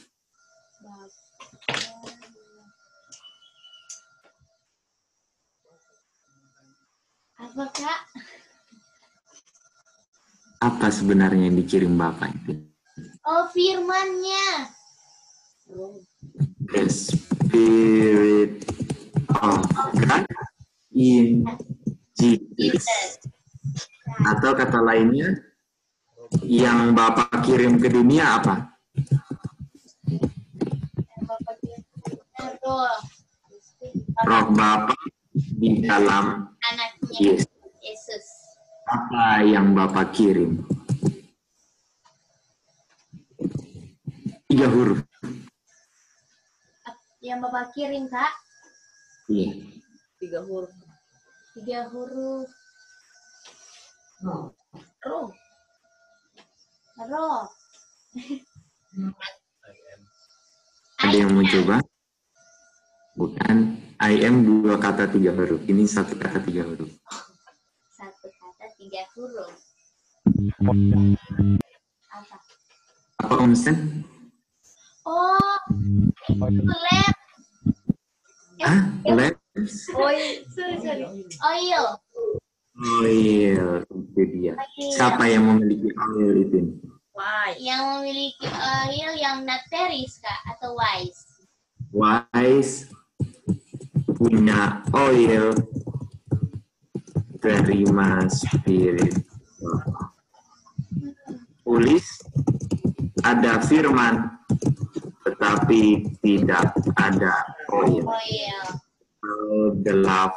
Apakah Apa sebenarnya yang dikirim Bapa itu? oh firman-Nya? The Spirit of God in Jesus. Atau kata lainnya, yang Bapa kirim ke dunia apa? Roh Bapa di dalam Anaknya Yesus. Apa yang Bapa kirim? 3 huruf. Yang Bapak kirim, Kak? Iya. 3 huruf. 3 huruf. Roh. Roh. Ada yang mau coba? Bukan. I am 2 kata 3 huruf. Ini 1 kata 3 huruf. 1 kata 3 huruf. Apa? Apa Om Sen? Oh, lab. Hah? Lab? Oil. Sorry. Oil. Oil. Itu dia. Siapa yang memiliki oil itu? Yang memiliki oil yang not Paris, Kak, atau wise? Wise punya oil, terima spirit. Tulis ada firman, tetapi tidak ada oil. The love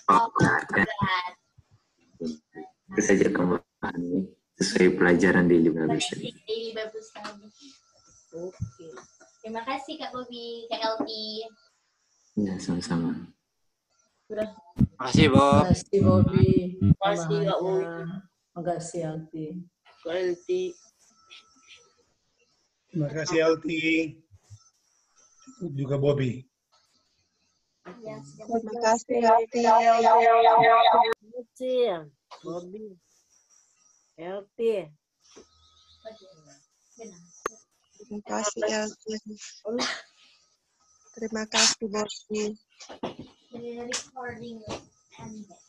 of God. Itu saja tambahannya. Sesuai pelajaran daily Bible study. Daily Bible study. Oke. Terima kasih Kak Bobby, Kak Elti. Ya, sama-sama. Makasih, Bob. Makasih, Bobby. Makasih, Kak Bobby. Makasih, Alti. Kak Elti. Terima kasih, Elti. Juga Bobby. Terima kasih, Elti. Kecil. Bobby. Elti. Terima kasih, Elti. Terima kasih, Bobby. The recording ended.